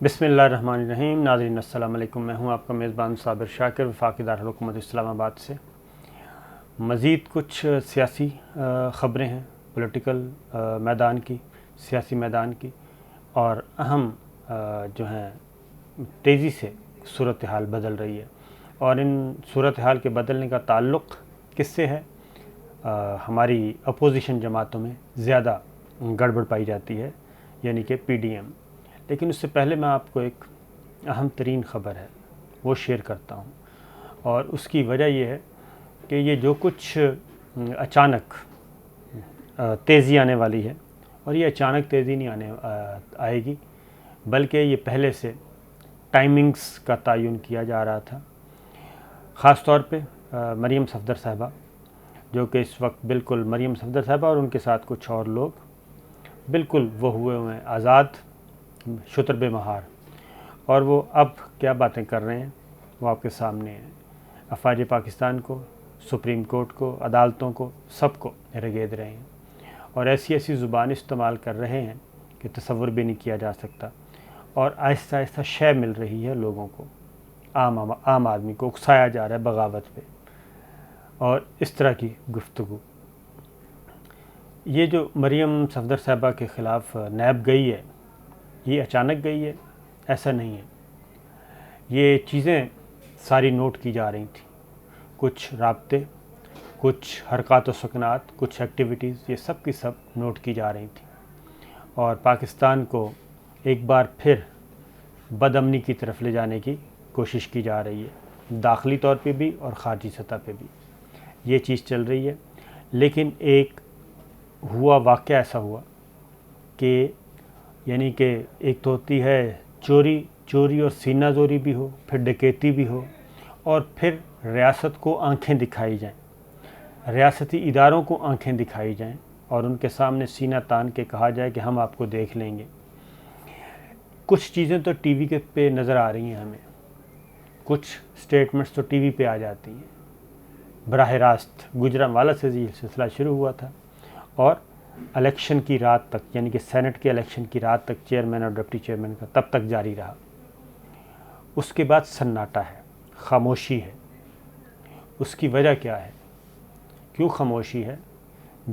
بسم اللہ الرحمن الرحیم۔ ناظرین السلام علیکم، میں ہوں آپ کا میزبان صابر شاکر، وفاقی دارالحکومت اسلام آباد سے۔ مزید کچھ سیاسی خبریں ہیں، پولیٹیکل میدان کی، سیاسی میدان کی، اور اہم جو ہیں تیزی سے صورتحال بدل رہی ہے، اور ان صورتحال کے بدلنے کا تعلق کس سے ہے؟ ہماری اپوزیشن جماعتوں میں زیادہ گڑبڑ پائی جاتی ہے، یعنی کہ پی ڈی ایم۔ لیکن اس سے پہلے میں آپ کو ایک اہم ترین خبر ہے وہ شیئر کرتا ہوں، اور اس کی وجہ یہ ہے کہ یہ جو کچھ اچانک تیزی آنے والی ہے، اور یہ اچانک تیزی نہیں آئے گی، بلکہ یہ پہلے سے ٹائمنگز کا تعین کیا جا رہا تھا۔ خاص طور پہ مریم صفدر صاحبہ، جو کہ اس وقت بالکل مریم صفدر صاحبہ اور ان کے ساتھ کچھ اور لوگ بالکل وہ ہوئے ہیں آزاد شتر بے مہار، اور وہ اب کیا باتیں کر رہے ہیں وہ آپ کے سامنے ہیں۔ افواج پاکستان کو، سپریم کورٹ کو، عدالتوں کو، سب کو رگید رہے ہیں، اور ایسی ایسی زبان استعمال کر رہے ہیں کہ تصور بھی نہیں کیا جا سکتا، اور آہستہ آہستہ شے مل رہی ہے لوگوں کو، عام آدمی کو اکسایا جا رہا ہے بغاوت پہ، اور اس طرح کی گفتگو۔ یہ جو مریم صفدر صاحبہ کے خلاف نیب گئی ہے، یہ اچانک گئی ہے؟ ایسا نہیں ہے، یہ چیزیں ساری نوٹ کی جا رہی تھیں، کچھ رابطے، کچھ حرکات و سکنات، کچھ ایکٹیویٹیز، یہ سب کی سب نوٹ کی جا رہی تھیں، اور پاکستان کو ایک بار پھر بد امنی کی طرف لے جانے کی کوشش کی جا رہی ہے، داخلی طور پہ بھی اور خارجی سطح پہ بھی یہ چیز چل رہی ہے۔ لیکن ایک واقعہ ایسا ہوا کہ یعنی کہ ایک تو ہوتی ہے چوری اور سینہ زوری بھی ہو، پھر ڈکیتی بھی ہو، اور پھر ریاست کو آنکھیں دکھائی جائیں، ریاستی اداروں کو آنکھیں دکھائی جائیں، اور ان کے سامنے سینہ تان کے کہا جائے کہ ہم آپ کو دیکھ لیں گے۔ کچھ چیزیں تو ٹی وی کے پہ نظر آ رہی ہیں ہمیں، کچھ سٹیٹمنٹس تو ٹی وی پہ آ جاتی ہیں براہ راست۔ گجرانوالہ سے یہ سلسلہ شروع ہوا تھا، اور الیکشن کی رات تک، یعنی کہ سینٹ کے الیکشن کی رات تک چیئرمین اور ڈپٹی چیئرمین کا تب تک جاری رہا۔ اس کے بعد سناٹا ہے، خاموشی ہے۔ اس کی وجہ کیا ہے؟ کیوں خاموشی ہے؟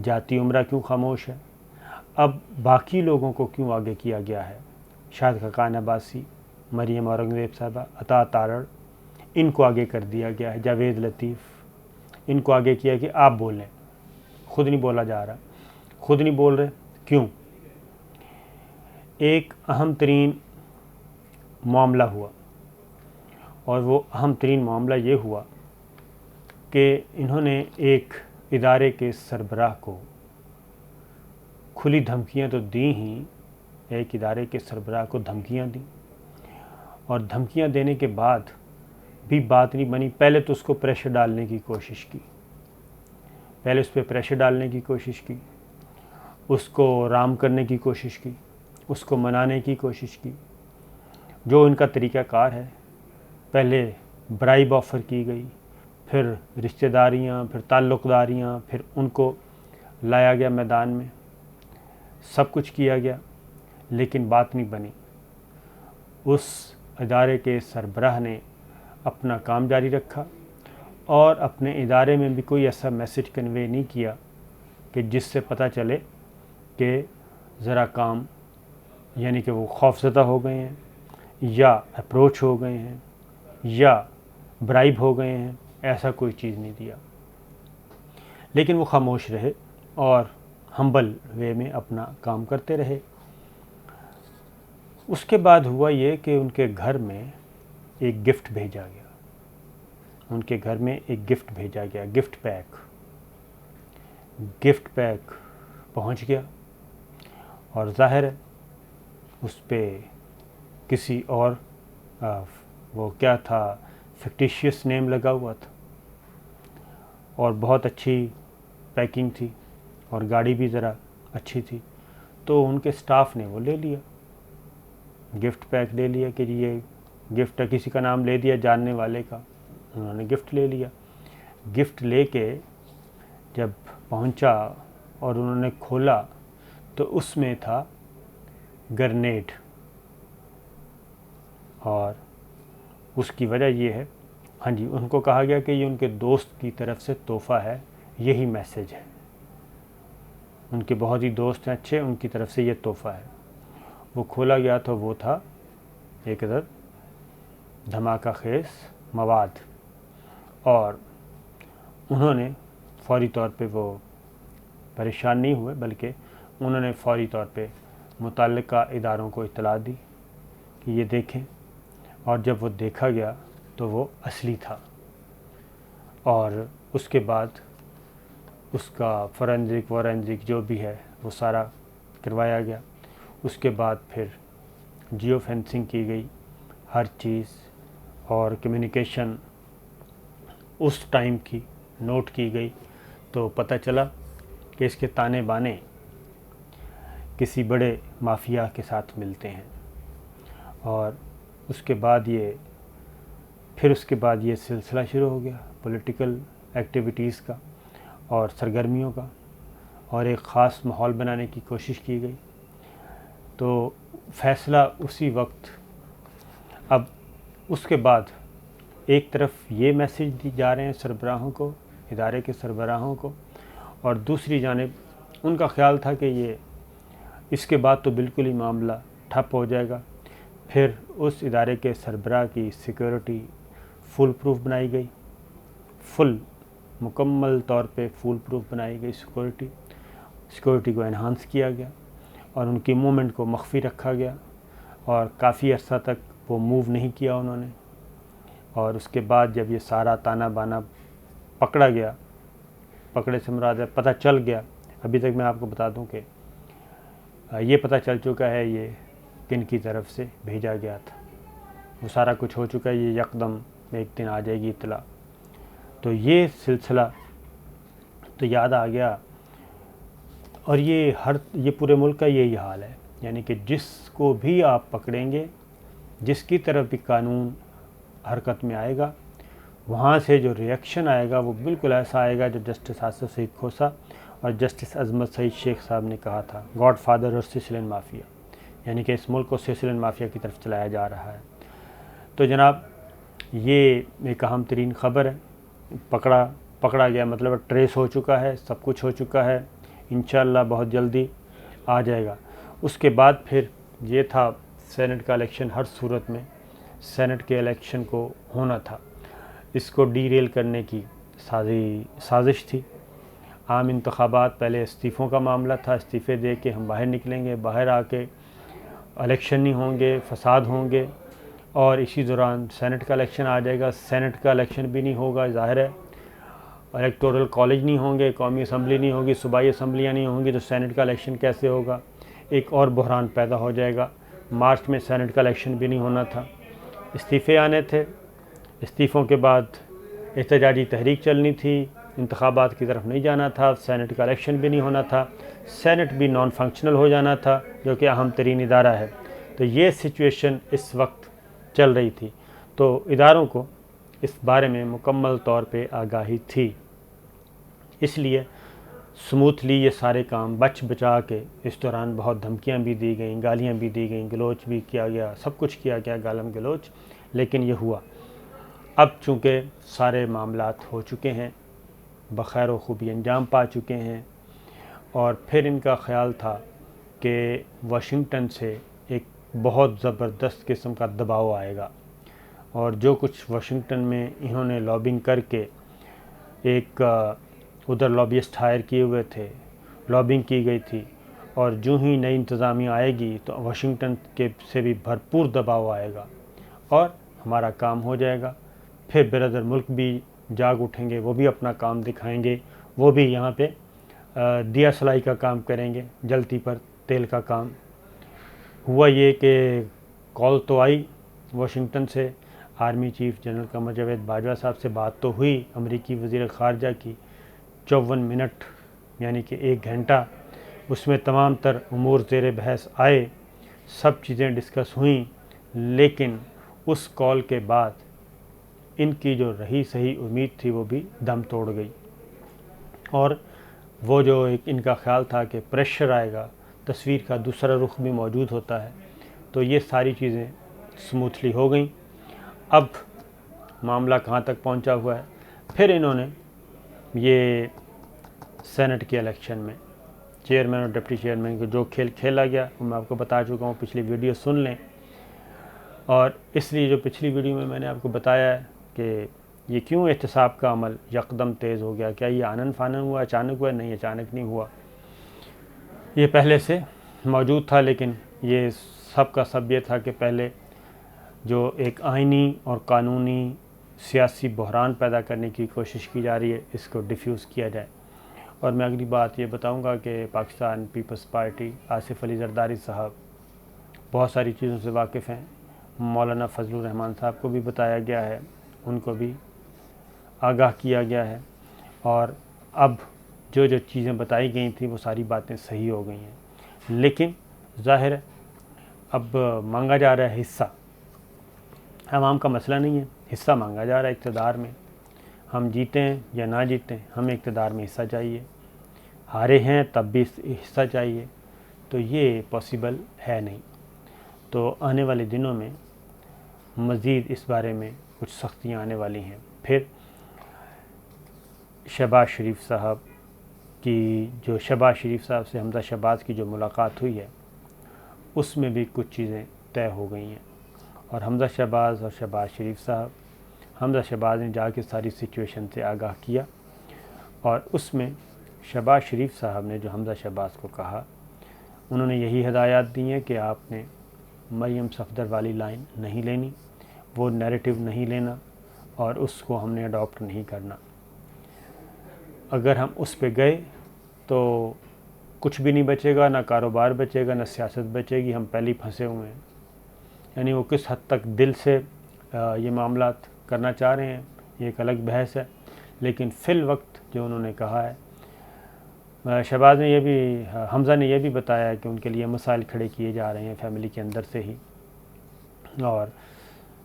جاتی عمرہ کیوں خاموش ہے؟ اب باقی لوگوں کو کیوں آگے کیا گیا ہے؟ شاہد خاقان عباسی، مریم اورنگزیب صاحبہ، عطا تارڑ، ان کو آگے کر دیا گیا ہے، جاوید لطیف، ان کو آگے کیا کہ آپ بولیں، خود نہیں بولا جا رہا، خود نہیں بول رہے۔ کیوں؟ ایک اہم ترین معاملہ ہوا، اور وہ اہم ترین معاملہ یہ ہوا کہ انہوں نے ایک ادارے کے سربراہ کو کھلی دھمکیاں تو دیں ہی، ایک ادارے کے سربراہ کو دھمکیاں دیں، اور دھمکیاں دینے کے بعد بھی بات نہیں بنی۔ پہلے تو اس کو پریشر ڈالنے کی کوشش کی، پہلے اس پہ پریشر ڈالنے کی کوشش کی، اس کو رام کرنے کی کوشش کی، اس کو منانے کی کوشش کی، جو ان کا طریقہ کار ہے۔ پہلے برائب آفر کی گئی، پھر رشتہ داریاں، پھر تعلق داریاں، پھر ان کو لایا گیا میدان میں، سب کچھ کیا گیا، لیکن بات نہیں بنی۔ اس ادارے کے سربراہ نے اپنا کام جاری رکھا، اور اپنے ادارے میں بھی کوئی ایسا میسج کنوے نہیں کیا کہ جس سے پتہ چلے کہ ذرا کام، یعنی کہ وہ خوفزدہ ہو گئے ہیں، یا اپروچ ہو گئے ہیں، یا برائب ہو گئے ہیں، ایسا کوئی چیز نہیں دیا۔ لیکن وہ خاموش رہے اور ہمبل وے میں اپنا کام کرتے رہے۔ اس کے بعد ہوا یہ کہ ان کے گھر میں ایک گفٹ بھیجا گیا، ان کے گھر میں ایک گفٹ بھیجا گیا، گفٹ پیک پہنچ گیا، اور ظاہر ہے اس پہ کسی اور وہ کیا تھا، فکٹیشیس نیم لگا ہوا تھا، اور بہت اچھی پیکنگ تھی، اور گاڑی بھی ذرا اچھی تھی، تو ان کے سٹاف نے وہ لے لیا، گفٹ پیک لے لیا کہ یہ گفٹ، کسی کا نام لے دیا جاننے والے کا، انہوں نے گفٹ لے لیا۔ گفٹ لے کے جب پہنچا اور انہوں نے کھولا تو اس میں تھا گرنیڈ، اور اس کی وجہ یہ ہے، ہاں جی، ان کو کہا گیا کہ یہ ان کے دوست کی طرف سے تحفہ ہے، یہی میسیج ہے، ان کے بہت ہی دوست ہیں اچھے، ان کی طرف سے یہ تحفہ ہے۔ وہ کھولا گیا تو وہ تھا ایک عدد دھماکہ خیز مواد، اور انہوں نے فوری طور پہ وہ پریشان نہیں ہوئے، بلکہ انہوں نے فوری طور پہ متعلقہ اداروں کو اطلاع دی کہ یہ دیکھیں، اور جب وہ دیکھا گیا تو وہ اصلی تھا، اور اس کے بعد اس کا فورینزک جو بھی ہے وہ سارا کروایا گیا۔ اس کے بعد پھر جیو فینسنگ کی گئی، ہر چیز اور کمیونیکیشن اس ٹائم کی نوٹ کی گئی، تو پتہ چلا کہ اس کے تانے بانے کسی بڑے مافیا کے ساتھ ملتے ہیں، اور اس کے بعد یہ سلسلہ شروع ہو گیا پولیٹیکل ایکٹیویٹیز کا اور سرگرمیوں کا، اور ایک خاص ماحول بنانے کی کوشش کی گئی۔ تو فیصلہ اسی وقت، اب اس کے بعد ایک طرف یہ میسیج دی جا رہے ہیں سربراہوں کو، ادارے کے سربراہوں کو، اور دوسری جانب ان کا خیال تھا کہ یہ اس کے بعد تو بالکل ہی معاملہ ٹھپ ہو جائے گا۔ پھر اس ادارے کے سربراہ کی سیکیورٹی فل پروف بنائی گئی، مکمل طور پہ فل پروف بنائی گئی سیکیورٹی کو انہانس کیا گیا، اور ان کی موومنٹ کو مخفی رکھا گیا، اور کافی عرصہ تک وہ موو نہیں کیا انہوں نے۔ اور اس کے بعد جب یہ سارا تانا بانا پکڑا گیا، پکڑے سے مراد ہے پتہ چل گیا، ابھی تک میں آپ کو بتا دوں کہ یہ پتہ چل چکا ہے یہ کن کی طرف سے بھیجا گیا تھا، وہ سارا کچھ ہو چکا ہے، یہ یکدم ایک دن آ جائے گی اطلاع۔ تو یہ سلسلہ تو یاد آ گیا، اور یہ پورے ملک کا یہی حال ہے، یعنی کہ جس کو بھی آپ پکڑیں گے، جس کی طرف بھی قانون حرکت میں آئے گا، وہاں سے جو ریئیکشن آئے گا وہ بالکل ایسا آئے گا جو جسٹس آصف سعید کھوسہ اور جسٹس عظمت سعید شیخ صاحب نے کہا تھا، گاڈ فادر اور سسلین مافیا، یعنی کہ اس ملک کو سسلین مافیا کی طرف چلایا جا رہا ہے۔ تو جناب یہ ایک اہم ترین خبر ہے، پکڑا گیا مطلب ٹریس ہو چکا ہے، سب کچھ ہو چکا ہے، انشاءاللہ بہت جلدی آ جائے گا۔ اس کے بعد پھر یہ تھا سینٹ کا الیکشن، ہر صورت میں سینٹ کے الیکشن کو ہونا تھا، اس کو ڈی ریل کرنے کی سازش تھی۔ عام انتخابات پہلے استعفوں کا معاملہ تھا، استعفے دے کے ہم باہر نکلیں گے، باہر آ کے الیکشن نہیں ہوں گے، فساد ہوں گے، اور اسی دوران سینٹ کا الیکشن آ جائے گا، سینٹ کا الیکشن بھی نہیں ہوگا، ظاہر ہے الیکٹورل کالج نہیں ہوں گے، قومی اسمبلی نہیں ہوگی، صوبائی اسمبلیاں نہیں ہوں گی، تو سینٹ کا الیکشن کیسے ہوگا؟ ایک اور بحران پیدا ہو جائے گا۔ مارچ میں سینٹ کا الیکشن بھی نہیں ہونا تھا، استعفے آنے تھے، استعفوں کے بعد احتجاجی تحریک چلنی تھی، انتخابات کی طرف نہیں جانا تھا، سینٹ کا الیکشن بھی نہیں ہونا تھا، سینٹ بھی نان فنکشنل ہو جانا تھا جو کہ اہم ترین ادارہ ہے۔ تو یہ سچویشن اس وقت چل رہی تھی، تو اداروں کو اس بارے میں مکمل طور پہ آگاہی تھی، اس لیے سموتھلی یہ سارے کام بچا کے اس دوران بہت دھمکیاں بھی دی گئیں، گالیاں بھی دی گئیں، گلوچ بھی کیا گیا، سب کچھ کیا گیا، گالم گلوچ، لیکن یہ ہوا۔ اب چونکہ سارے معاملات ہو چکے ہیں، بخیر و خوبی انجام پا چکے ہیں، اور پھر ان کا خیال تھا کہ واشنگٹن سے ایک بہت زبردست قسم کا دباؤ آئے گا، اور جو کچھ واشنگٹن میں انہوں نے لابنگ کر کے ایک ادھر لابیسٹ ہائر کیے ہوئے تھے، لابنگ کی گئی تھی، اور جو ہی نئی انتظامیہ آئے گی تو واشنگٹن کے سے بھی بھرپور دباؤ آئے گا، اور ہمارا کام ہو جائے گا۔ پھر برادر ملک بھی جاگ اٹھیں گے، وہ بھی اپنا کام دکھائیں گے، وہ بھی یہاں پہ دیا سلائی کا کام کریں گے، جلتی پر تیل کا کام۔ ہوا یہ کہ کال تو آئی واشنگٹن سے، army chief general Qamar Javed Bajwa صاحب سے بات تو ہوئی، امریکی وزیر خارجہ کی 54 منٹ یعنی کہ 1 گھنٹہ، اس میں تمام تر امور زیر بحث آئے، سب چیزیں ڈسکس ہوئیں، لیکن اس کال کے بعد ان کی جو رہی صحیح امید تھی وہ بھی دم توڑ گئی، اور وہ جو ایک ان کا خیال تھا کہ پریشر آئے گا، تصویر کا دوسرا رخ بھی موجود ہوتا ہے، تو یہ ساری چیزیں سموتھلی ہو گئیں۔ اب معاملہ کہاں تک پہنچا ہوا ہے؟ پھر انہوں نے یہ سینٹ کے الیکشن میں چیئرمین اور ڈپٹی چیئرمین کو جو کھیل کھیلا گیا وہ میں آپ کو بتا چکا ہوں، پچھلی ویڈیو سن لیں۔ اور اس لیے جو پچھلی ویڈیو میں نے آپ کو بتایا ہے کہ یہ کیوں احتساب کا عمل یکدم تیز ہو گیا، کیا یہ آنن فانن ہوا، اچانک ہوا؟ نہیں، اچانک نہیں ہوا، یہ پہلے سے موجود تھا، لیکن یہ سب کا سب یہ تھا کہ پہلے جو ایک آئینی اور قانونی سیاسی بحران پیدا کرنے کی کوشش کی جا رہی ہے اس کو ڈیفیوز کیا جائے۔ اور میں اگلی بات یہ بتاؤں گا کہ پاکستان پیپلز پارٹی آصف علی زرداری صاحب بہت ساری چیزوں سے واقف ہیں، مولانا فضل الرحمان صاحب کو بھی بتایا گیا ہے، ان کو بھی آگاہ کیا گیا ہے، اور اب جو چیزیں بتائی گئی تھیں وہ ساری باتیں صحیح ہو گئی ہیں، لیکن ظاہر ہے اب مانگا جا رہا ہے حصہ۔ عوام کا مسئلہ نہیں ہے، حصہ مانگا جا رہا ہے اقتدار میں، ہم جیتیں یا نہ جیتیں ہمیں اقتدار میں حصہ چاہیے، ہارے ہیں تب بھی حصہ چاہیے، تو یہ پاسبل ہے نہیں۔ تو آنے والے دنوں میں مزید اس بارے میں کچھ سختیاں آنے والی ہیں۔ پھر شہباز شریف صاحب سے حمزہ شہباز کی جو ملاقات ہوئی ہے اس میں بھی کچھ چیزیں طے ہو گئی ہیں، اور حمزہ شہباز اور شہباز شریف صاحب، حمزہ شہباز نے جا کے ساری سچویشن سے آگاہ کیا، اور اس میں شہباز شریف صاحب نے جو حمزہ شہباز کو کہا، انہوں نے یہی ہدایات دی ہیں کہ آپ نے مریم صفدر والی لائن نہیں لینی، وہ نیریٹو نہیں لینا، اور اس کو ہم نے اڈاپٹ نہیں کرنا۔ اگر ہم اس پہ گئے تو کچھ بھی نہیں بچے گا، نہ کاروبار بچے گا، نہ سیاست بچے گی، ہم پہلے ہی پھنسے ہوئے ہیں۔ یعنی وہ کس حد تک دل سے یہ معاملات کرنا چاہ رہے ہیں یہ ایک الگ بحث ہے، لیکن فی الوقت جو انہوں نے کہا ہے، شہباز نے یہ بھی، حمزہ نے یہ بھی بتایا کہ ان کے لیے مسائل کھڑے کیے جا رہے ہیں فیملی کے اندر سے ہی، اور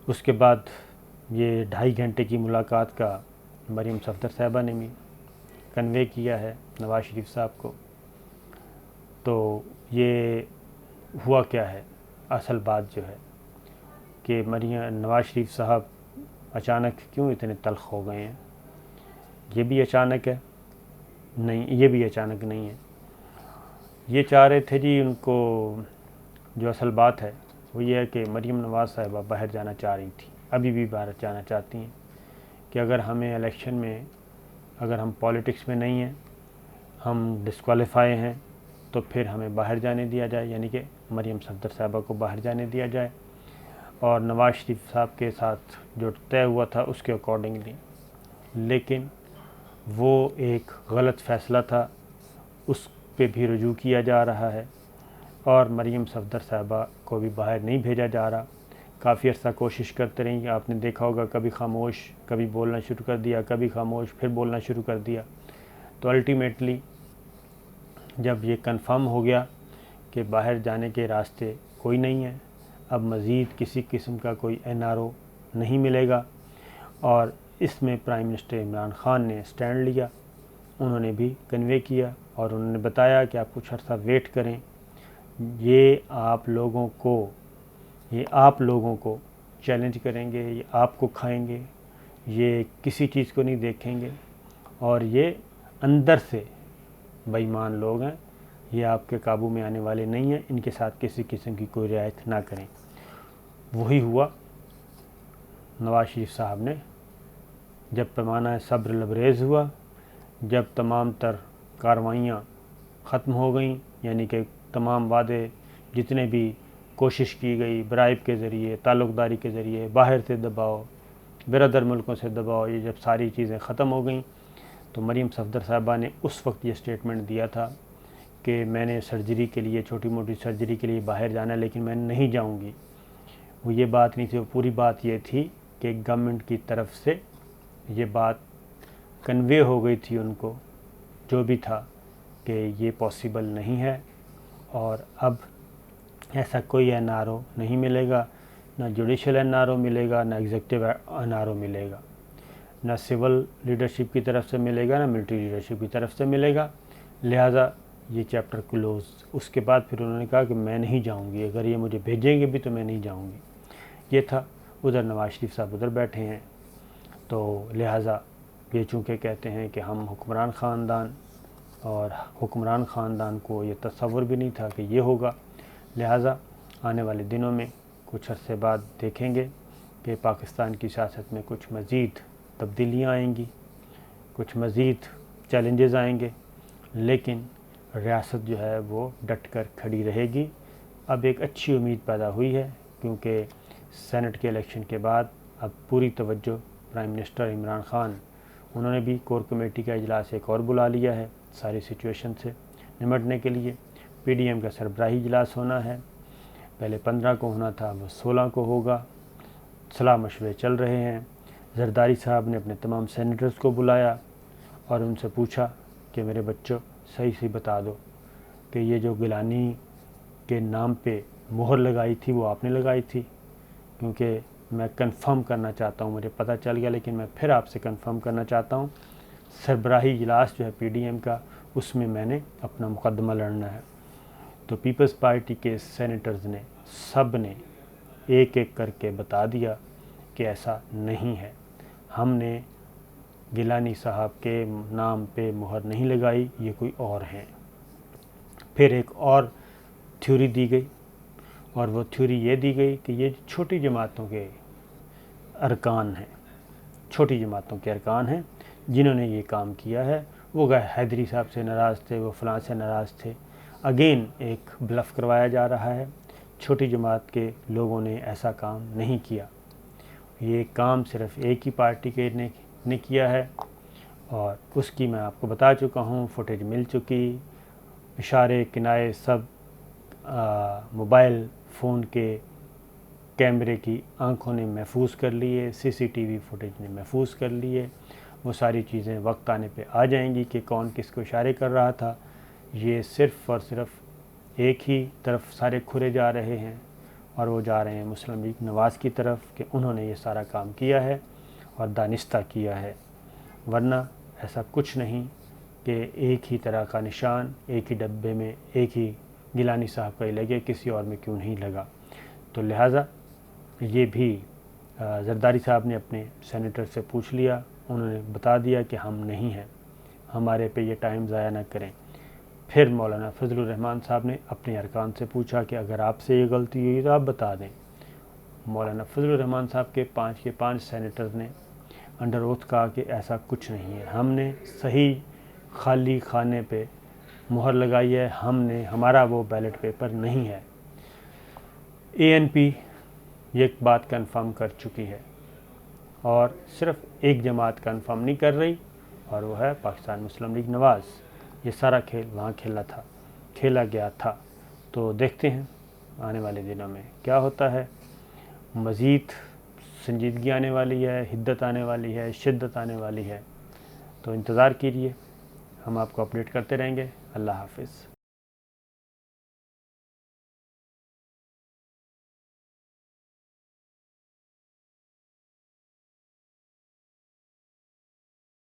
اس کے بعد یہ 2.5 گھنٹے کی ملاقات کا مریم صفدر صاحبہ نے بھی کنوے کیا ہے نواز شریف صاحب کو۔ تو یہ ہوا کیا ہے؟ اصل بات جو ہے کہ نواز شریف صاحب اچانک کیوں اتنے تلخ ہو گئے ہیں؟ یہ بھی اچانک ہے؟ نہیں، یہ بھی اچانک نہیں ہے۔ یہ چاہ رہے تھے جی، ان کو جو اصل بات ہے وہ یہ ہے کہ مریم نواز صاحبہ باہر جانا چاہ رہی تھی، ابھی بھی باہر جانا چاہتی ہیں کہ اگر ہمیں الیکشن میں، اگر ہم پالیٹکس میں نہیں ہیں، ہم ڈسکوالیفائی ہیں، تو پھر ہمیں باہر جانے دیا جائے، یعنی کہ مریم صفدر صاحبہ کو باہر جانے دیا جائے، اور نواز شریف صاحب کے ساتھ جو طے ہوا تھا اس کے اکارڈنگلی۔ لیکن وہ ایک غلط فیصلہ تھا، اس پہ بھی رجوع کیا جا رہا ہے، اور مریم صفدر صاحبہ کو بھی باہر نہیں بھیجا جا رہا۔ کافی عرصہ کوشش کرتے رہیں، آپ نے دیکھا ہوگا کبھی خاموش، کبھی بولنا شروع کر دیا، کبھی خاموش، پھر بولنا شروع کر دیا۔ تو الٹیمیٹلی جب یہ کنفرم ہو گیا کہ باہر جانے کے راستے کوئی نہیں ہے، اب مزید کسی قسم کا کوئی NRO نہیں ملے گا، اور اس میں پرائم منسٹر عمران خان نے سٹینڈ لیا، انہوں نے بھی کنوے کیا، اور انہوں نے بتایا کہ آپ کچھ عرصہ ویٹ کریں، یہ آپ لوگوں کو چیلنج کریں گے، یہ آپ کو کھائیں گے، یہ کسی چیز کو نہیں دیکھیں گے، اور یہ اندر سے بے ایمان لوگ ہیں، یہ آپ کے قابو میں آنے والے نہیں ہیں، ان کے ساتھ کسی قسم کی کوئی رعایت نہ کریں۔ وہی ہوا، نواز شریف صاحب نے جب پیمانہ صبر لبریز ہوا، جب تمام تر کاروائیاں ختم ہو گئیں، یعنی کہ تمام وعدے جتنے بھی کوشش کی گئی برائب کے ذریعے، تعلق داری کے ذریعے، باہر سے دباؤ، برادر ملکوں سے دباؤ، یہ جب ساری چیزیں ختم ہو گئیں، تو مریم صفدر صاحبہ نے اس وقت یہ سٹیٹمنٹ دیا تھا کہ میں نے سرجری کے لیے، چھوٹی موٹی سرجری کے لیے باہر جانا، لیکن میں نہیں جاؤں گی۔ وہ یہ بات نہیں تھی، وہ پوری بات یہ تھی کہ گورنمنٹ کی طرف سے یہ بات کنوے ہو گئی تھی ان کو، جو بھی تھا، کہ یہ پاسبل نہیں ہے، اور اب ایسا کوئی NRO نہیں ملے گا، نہ جوڈیشل NRO ملے گا، نہ ایگزیکٹو NRO ملے گا، نہ سول لیڈرشپ کی طرف سے ملے گا، نہ ملٹری لیڈرشپ کی طرف سے ملے گا، لہٰذا یہ چیپٹر کلوز۔ اس کے بعد پھر انہوں نے کہا کہ میں نہیں جاؤں گی، اگر یہ مجھے بھیجیں گے بھی تو میں نہیں جاؤں گی۔ یہ تھا۔ ادھر نواز شریف صاحب ادھر بیٹھے ہیں، تو لہٰذا یہ چونکہ کہتے ہیں کہ ہم حکمران خاندان، اور حکمران خاندان کو یہ تصور بھی نہیں تھا کہ یہ ہوگا، لہٰذا آنے والے دنوں میں کچھ عرصے بعد دیکھیں گے کہ پاکستان کی سیاست میں کچھ مزید تبدیلیاں آئیں گی، کچھ مزید چیلنجز آئیں گے، لیکن ریاست جو ہے وہ ڈٹ کر کھڑی رہے گی۔ اب ایک اچھی امید پیدا ہوئی ہے، کیونکہ سینٹ کے الیکشن کے بعد اب پوری توجہ پرائم منسٹر عمران خان، انہوں نے بھی کور کمیٹی کا اجلاس ایک اور بلا لیا ہے ساری سچویشن سے نمٹنے کے لیے۔ پی ڈی ایم کا سربراہی اجلاس ہونا ہے، پہلے 15 کو ہونا تھا، وہ 16 کو ہوگا۔ صلاح مشورے چل رہے ہیں۔ زرداری صاحب نے اپنے تمام سینیٹرز کو بلایا اور ان سے پوچھا کہ میرے بچوں صحیح بتا دو کہ یہ جو گیلانی کے نام پہ مہر لگائی تھی وہ آپ نے لگائی تھی، کیونکہ میں کنفرم کرنا چاہتا ہوں، مجھے پتہ چل گیا لیکن میں پھر آپ سے کنفرم کرنا چاہتا ہوں، سربراہی اجلاس جو ہے پی ڈی ایم کا، اس میں میں نے اپنا مقدمہ لڑنا ہے۔ تو پیپلز پارٹی کے سینیٹرز نے سب نے ایک ایک کر کے بتا دیا کہ ایسا نہیں ہے، ہم نے گیلانی صاحب کے نام پہ مہر نہیں لگائی، یہ کوئی اور ہیں۔ پھر ایک اور تھیوری دی گئی، اور وہ تھیوری یہ دی گئی کہ یہ چھوٹی جماعتوں کے ارکان ہیں، چھوٹی جماعتوں کے ارکان ہیں جنہوں نے یہ کام کیا ہے، وہ حیدری صاحب سے ناراض تھے، وہ فلاں سے ناراض تھے۔ اگین ایک بلف کروایا جا رہا ہے، چھوٹی جماعت کے لوگوں نے ایسا کام نہیں کیا، یہ کام صرف ایک ہی پارٹی کے نے کیا ہے، اور اس کی میں آپ کو بتا چکا ہوں، فوٹیج مل چکی، اشارے کنائے سب موبائل فون کے کیمرے کی آنکھوں نے محفوظ کر لیے، سی سی ٹی وی فوٹیج نے محفوظ کر لیے۔ وہ ساری چیزیں وقت آنے پہ آ جائیں گی کہ کون کس کو اشارے کر رہا تھا۔ یہ صرف اور صرف ایک ہی طرف سارے کھرے جا رہے ہیں، اور وہ جا رہے ہیں مسلم لیگ نواز کی طرف کہ انہوں نے یہ سارا کام کیا ہے اور دانستہ کیا ہے، ورنہ ایسا کچھ نہیں کہ ایک ہی طرح کا نشان ایک ہی ڈبے میں ایک ہی گیلانی صاحب کا ہی لگے، کسی اور میں کیوں نہیں لگا۔ تو لہٰذا یہ بھی زرداری صاحب نے اپنے سینیٹر سے پوچھ لیا، انہوں نے بتا دیا کہ ہم نہیں ہیں، ہمارے پہ یہ ٹائم ضائع نہ کریں۔ پھر مولانا فضل الرحمان صاحب نے اپنے ارکان سے پوچھا کہ اگر آپ سے یہ غلطی ہوئی تو آپ بتا دیں۔ مولانا فضل الرحمان صاحب کے 5 سینیٹرز نے انڈر اوتھ کہا کہ ایسا کچھ نہیں ہے، ہم نے صحیح خالی خانے پہ مہر لگائی ہے، ہمارا وہ بیلٹ پیپر نہیں ہے۔ اے این پی یہ بات کنفرم کر چکی ہے، اور صرف ایک جماعت کنفرم نہیں کر رہی، اور وہ ہے پاکستان مسلم لیگ نواز۔ یہ سارا کھیل وہاں کھیلا گیا تھا۔ تو دیکھتے ہیں آنے والے دنوں میں کیا ہوتا ہے، مزید سنجیدگی آنے والی ہے، حدت آنے والی ہے، شدت آنے والی ہے، تو انتظار کیجیے، ہم آپ کو اپڈیٹ کرتے رہیں گے۔ اللہ حافظ۔